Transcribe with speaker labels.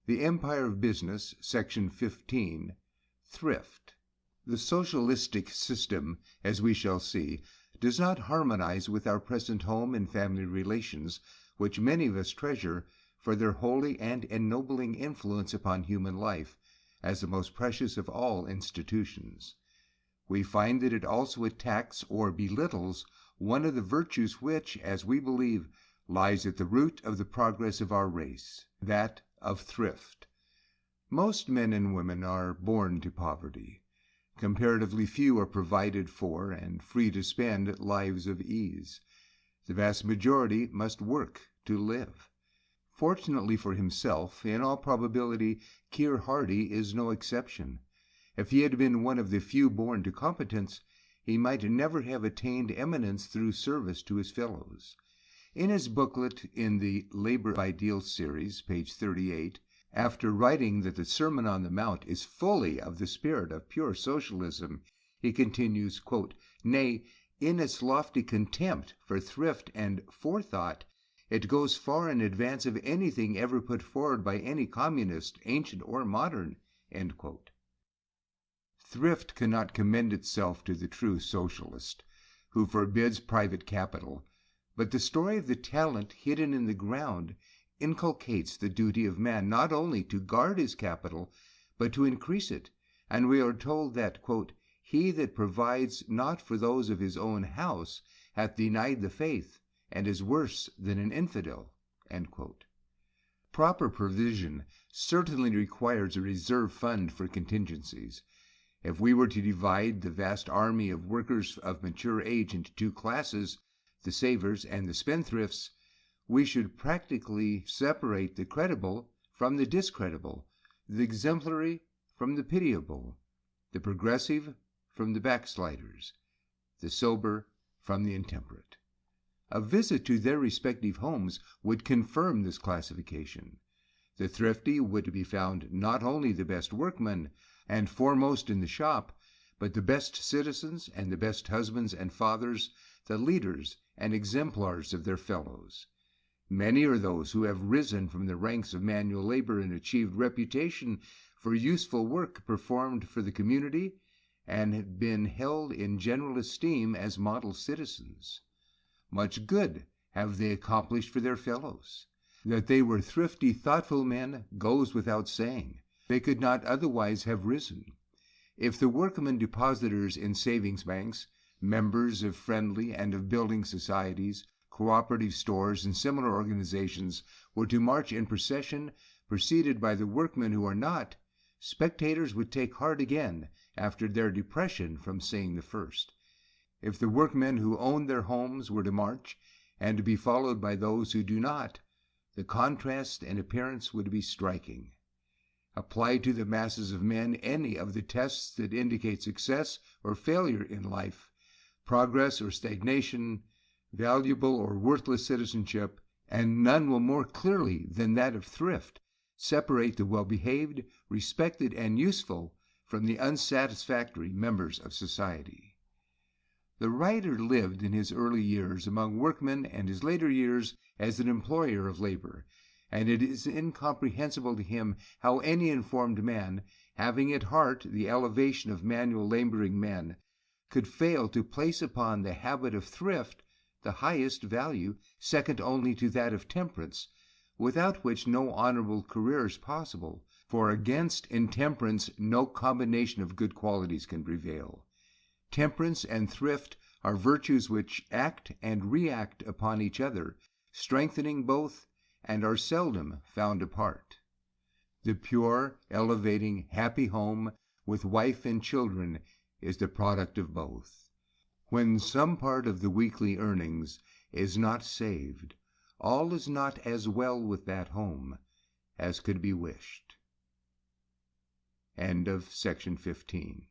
Speaker 1: The Empire of Business, Section 15, Thrift. The socialistic system, as we shall see, does not harmonize with our present home and family relations, which many of us treasure for their holy and ennobling influence upon human life, as the most precious of all institutions. We find that it also attacks or belittles one of the virtues which, as we believe, lies at the root of the progress of our race, that of thrift. Most men and women are born to poverty. Comparatively few are provided for and free to spend lives of ease. The vast majority must work to live. Fortunately for himself, in all probability, Keir Hardie is no exception. If he had been one of the few born to competence, he might never have attained eminence through service to his fellows. In his booklet in the Labor Ideals series, page 38, after writing that the Sermon on the Mount is fully of the spirit of pure socialism, he continues, quote, "Nay, in its lofty contempt for thrift and forethought, it goes far in advance of anything ever put forward by any communist, ancient or modern." End quote. Thrift cannot commend itself to the true socialist, who forbids private capital, but the story of the talent hidden in the ground inculcates the duty of man not only to guard his capital, but to increase it, and we are told that, quote, "He that provides not for those of his own house hath denied the faith, and is worse than an infidel." End quote. Proper provision certainly requires a reserve fund for contingencies. If we were to divide the vast army of workers of mature age into two classes, the savers and the spendthrifts, we should practically separate the credible from the discreditable, the exemplary from the pitiable, the progressive from the backsliders, the sober from the intemperate. A visit to their respective homes would confirm this classification. The thrifty would be found not only the best workmen and foremost in the shop, but the best citizens and the best husbands and fathers, the leaders and exemplars of their fellows. Many are those who have risen from the ranks of manual labor and achieved reputation for useful work performed for the community, and have been held in general esteem as model citizens. Much good have they accomplished for their fellows. That they were thrifty, thoughtful men goes without saying. They could not otherwise have risen. If the workmen depositors in savings banks, members of friendly and of building societies, cooperative stores, and similar organizations were to march in procession, preceded by the workmen who are not, spectators would take heart again after their depression from seeing the first. If the workmen who own their homes were to march, and to be followed by those who do not, the contrast in appearance would be striking. Apply to the masses of men any of the tests that indicate success or failure in life, progress or stagnation, valuable or worthless citizenship, and none will more clearly than that of thrift separate the well-behaved, respected, and useful from the unsatisfactory members of society. The writer lived in his early years among workmen and his later years as an employer of labor, and it is incomprehensible to him how any informed man, having at heart the elevation of manual laboring men, could fail to place upon the habit of thrift the highest value, second only to that of temperance, without which no honorable career is possible, for against intemperance no combination of good qualities can prevail. Temperance and thrift are virtues which act and react upon each other, strengthening both, and are seldom found apart. The pure, elevating, happy home, with wife and children, is the product of both. When some part of the weekly earnings is not saved, all is not as well with that home as could be wished. End of section 15.